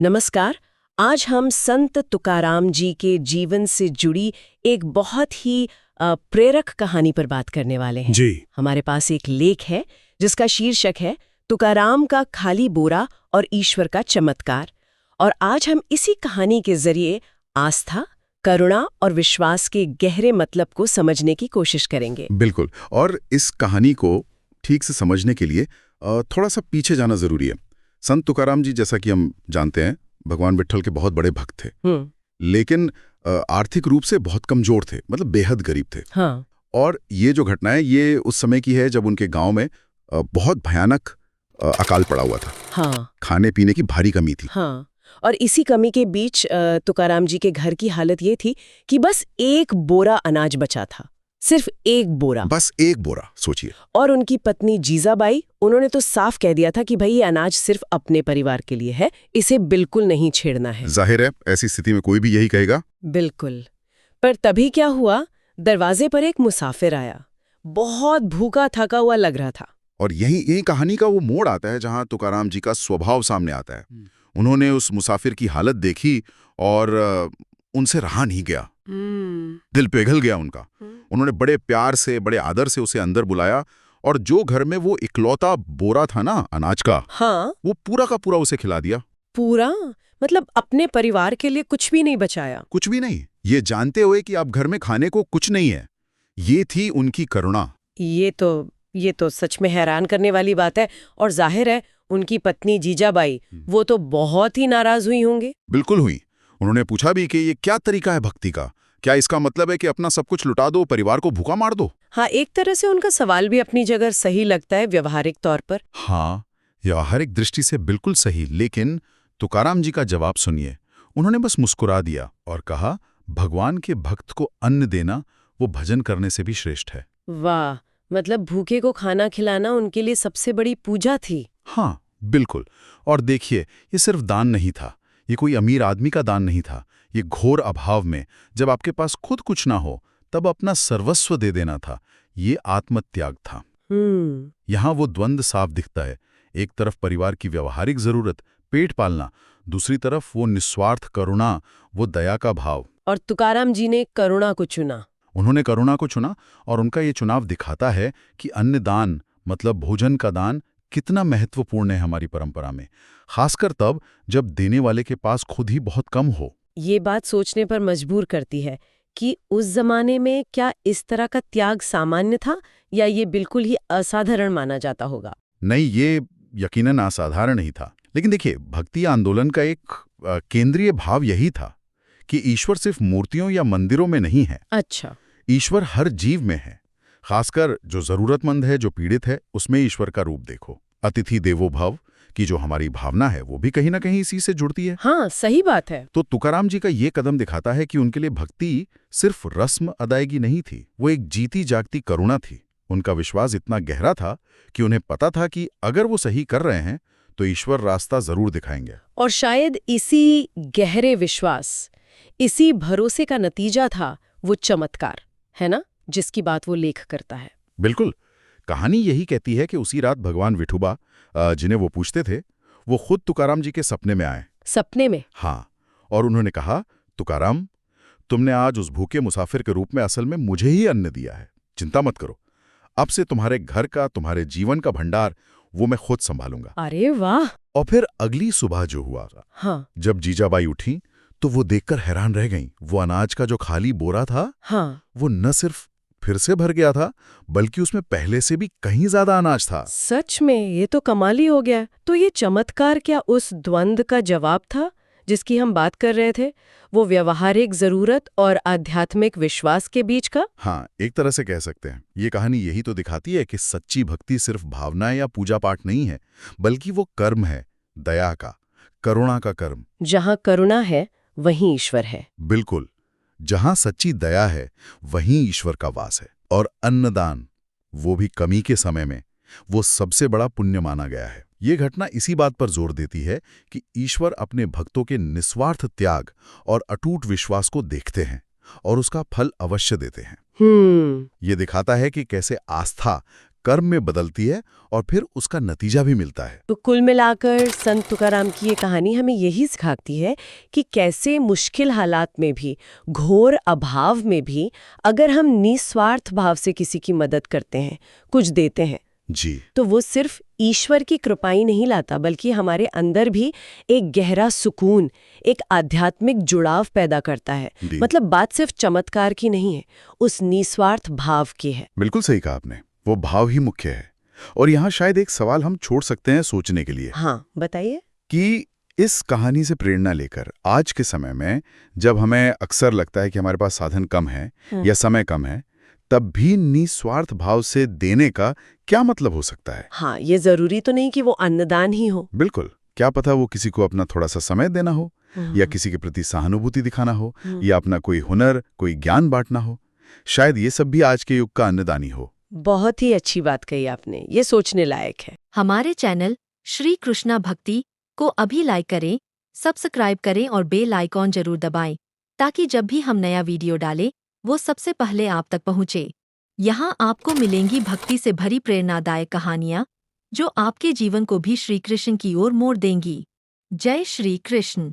नमस्कार। आज हम संत तुकाराम जी के जीवन से जुड़ी एक बहुत ही प्रेरक कहानी पर बात करने वाले हैं। जी। हमारे पास एक लेख है जिसका शीर्षक है तुकाराम का खाली बोरा और ईश्वर का चमत्कार। और आज हम इसी कहानी के जरिए आस्था, करुणा और विश्वास के गहरे मतलब को समझने की कोशिश करेंगे। बिल्कुल। और इस कहानी को ठीक से समझने के लिए थोड़ा सा पीछे जाना जरूरी है। संत तुकाराम जी, जैसा कि हम जानते हैं, भगवान विट्ठल के बहुत बड़े भक्त थे, लेकिन आर्थिक रूप से बहुत कमजोर थे, मतलब बेहद गरीब थे। हाँ। और ये जो घटना है ये उस समय की है जब उनके गांव में बहुत भयानक अकाल पड़ा हुआ था। हाँ। खाने पीने की भारी कमी थी। हाँ। और इसी कमी के बीच तुकाराम जी के घर की हालत ये थी कि बस एक बोरा अनाज बचा था, सिर्फ एक बोरा। बस एक बोरा, सोचिए। और उनकी पत्नी जीजाबाई, उन्होंने तो साफ कह दिया था कि भाई ये अनाज सिर्फ अपने परिवार के लिए है, इसे बिल्कुल नहीं छेड़ना है। जाहिर है ऐसी स्थिति में कोई भी यही कहेगा। बिल्कुल। पर तभी क्या हुआ, दरवाजे पर एक मुसाफिर आया। बहुत भूखा थका हुआ लग रहा था। और यही कहानी का वो मोड़ आता है जहां तुकाराम जी का स्वभाव सामने आता है। उन्होंने उस मुसाफिर की हालत देखी और उनसे रहा नहीं गया। दिल पिघल गया उनका। उन्होंने बड़े प्यार से, बड़े आदर से उसे अंदर बुलाया और जो घर में वो इकलौता बोरा था ना अनाज का, हाँ, वो पूरा का पूरा उसे खिला दिया। पूरा मतलब अपने परिवार के लिए कुछ भी नहीं बचाया? कुछ भी नहीं, ये जानते हुए कि अब घर में खाने को कुछ नहीं है। ये थी उनकी करुणा। ये तो सच में हैरान करने वाली बात है। और जाहिर है उनकी पत्नी जीजाबाई, वो तो बहुत ही नाराज हुई होंगी। बिल्कुल हुई। उन्होंने पूछा भी कि ये क्या तरीका है भक्ति का? क्या इसका मतलब है कि अपना सब कुछ लुटा दो, परिवार को भूखा मार दो? हाँ, एक तरह से उनका सवाल भी अपनी जगह सही लगता है व्यवहारिक तौर पर। हाँ, व्यवहारिक दृष्टि से बिल्कुल सही। लेकिन तुकाराम जी का जवाब सुनिए। उन्होंने बस मुस्कुरा दिया और कहा, भगवान के भक्त को अन्न देना वो भजन करने से भी श्रेष्ठ है। वाह, मतलब भूखे को खाना खिलाना उनके लिए सबसे बड़ी पूजा थी। हाँ, बिल्कुल। और देखिए, ये सिर्फ दान नहीं था, ये कोई अमीर आदमी का दान नहीं था। ये घोर अभाव में, जब आपके पास खुद कुछ ना हो, तब अपना सर्वस्व दे देना था। ये आत्मत्याग था। यहाँ वो द्वंद्व साफ दिखता है। एक तरफ परिवार की व्यवहारिक जरूरत, पेट पालना, दूसरी तरफ वो निस्वार्थ करुणा, वो दया का भाव। और तुकाराम जी ने करुणा को चुना। उन्होंने करुणा को चुना और उनका ये चुनाव दिखाता है कि अन्नदान, मतलब भोजन का दान, कितना महत्वपूर्ण है हमारी परंपरा में, खासकर तब जब देने वाले के पास खुद ही बहुत कम हो। ये बात सोचने पर मजबूर करती है कि उस जमाने में क्या इस तरह का त्याग सामान्य था या ये बिल्कुल ही असाधारण माना जाता होगा? नहीं, ये यकीनन असाधारण ही था। लेकिन देखिए, भक्ति आंदोलन का एक केंद्रीय भाव यही था कि ईश्वर सिर्फ मूर्तियों या मंदिरों में नहीं है। अच्छा। ईश्वर हर जीव में है, खासकर जो जरूरतमंद है, जो पीड़ित है, उसमें ईश्वर का रूप देखो। अतिथि देवो भव की जो हमारी भावना है वो भी कहीं ना कहीं इसी से जुड़ती है। हाँ, सही बात है। तो तुकाराम जी का ये कदम दिखाता है कि उनके लिए भक्ति सिर्फ रस्म अदायगी नहीं थी, वो एक जीती जागती करुणा थी। उनका विश्वास इतना गहरा था कि उन्हें पता था कि अगर वो सही कर रहे हैं तो ईश्वर रास्ता जरूर दिखाएंगे। और शायद इसी गहरे विश्वास, इसी भरोसे का नतीजा था वो चमत्कार, है ना, जिसकी बात वो लेख करता है। बिल्कुल। कहानी यही कहती है कि उसी रात भगवान विठोबा, जिन्हें वो पूछते थे, वो खुद तुकाराम जी के सपने में आए। सपने में? हाँ। और उन्होंने कहा, तुकाराम, तुमने आज उस भूखे मुसाफिर के रूप में असल में मुझे ही अन्न दिया है। चिंता मत करो, अब से तुम्हारे घर का, तुम्हारे जीवन का भंडार वो मैं खुद संभालूंगा। अरे वाह। और फिर अगली सुबह जो हुआ, हाँ, जब जीजाबाई उठी तो वो देखकर हैरान रह गईं। वो अनाज का जो खाली बोरा था, हाँ, वो न सिर्फ फिर से भर गया था, बल्कि उसमें पहले से भी कहीं ज्यादा अनाज था। सच में ये तो कमाल ही हो गया। तो ये चमत्कार क्या उस द्वंद्व का जवाब था जिसकी हम बात कर रहे थे, वो व्यवहारिक जरूरत और आध्यात्मिक विश्वास के बीच का? हाँ, एक तरह से कह सकते हैं। ये कहानी यही तो दिखाती है कि सच्ची भक्ति सिर्फ भावना या पूजा पाठ नहीं है, बल्कि वो कर्म है, दया का, करुणा का कर्म। जहाँ करुणा है वहीं ईश्वर है। बिल्कुल। जहां सच्ची दया है वहीं ईश्वर का वास है। और अन्नदान, वो भी कमी के समय में, वो सबसे बड़ा पुण्य माना गया है। ये घटना इसी बात पर जोर देती है कि ईश्वर अपने भक्तों के निस्वार्थ त्याग और अटूट विश्वास को देखते हैं और उसका फल अवश्य देते हैं। ये दिखाता है कि कैसे आस्था, कर्म में बदलती है और फिर उसका नतीजा भी मिलता है। तो कुल मिलाकर संत तुकाराम की ये कहानी हमें यही सिखाती है कि कैसे मुश्किल हालात में भी, घोर अभाव में भी, अगर हम निस्वार्थ भाव से किसी की मदद करते हैं, कुछ देते हैं, जी, तो वो सिर्फ ईश्वर की कृपा ही नहीं लाता, बल्कि हमारे अंदर भी एक गहरा सुकून, एक आध्यात्मिक जुड़ाव पैदा करता है। मतलब बात सिर्फ चमत्कार की नहीं है, उस निस्वार्थ भाव की है। बिल्कुल सही कहा आपने, वो भाव ही मुख्य है। और यहाँ शायद एक सवाल हम छोड़ सकते हैं सोचने के लिए। हाँ, बताइए। कि इस कहानी से प्रेरणा लेकर आज के समय में जब हमें अक्सर लगता है कि हमारे पास साधन कम है या समय कम है, तब भी निस्वार्थ भाव से देने का क्या मतलब हो सकता है? हाँ, ये जरूरी तो नहीं कि वो अन्नदान ही हो। बिल्कुल, क्या पता वो किसी को अपना थोड़ा सा समय देना हो, या किसी के प्रति सहानुभूति दिखाना हो, या अपना कोई हुनर, कोई ज्ञान बांटना हो। शायद ये सब भी आज के युग का अन्नदानी हो। बहुत ही अच्छी बात कही आपने, ये सोचने लायक है। हमारे चैनल श्री कृष्णा भक्ति को अभी लाइक करें, सब्सक्राइब करें और बेल आइकॉन जरूर दबाएं, ताकि जब भी हम नया वीडियो डालें वो सबसे पहले आप तक पहुंचे। यहाँ आपको मिलेंगी भक्ति से भरी प्रेरणादायक कहानियाँ जो आपके जीवन को भी श्री कृष्ण की ओर मोड़ देंगी। जय श्री कृष्ण।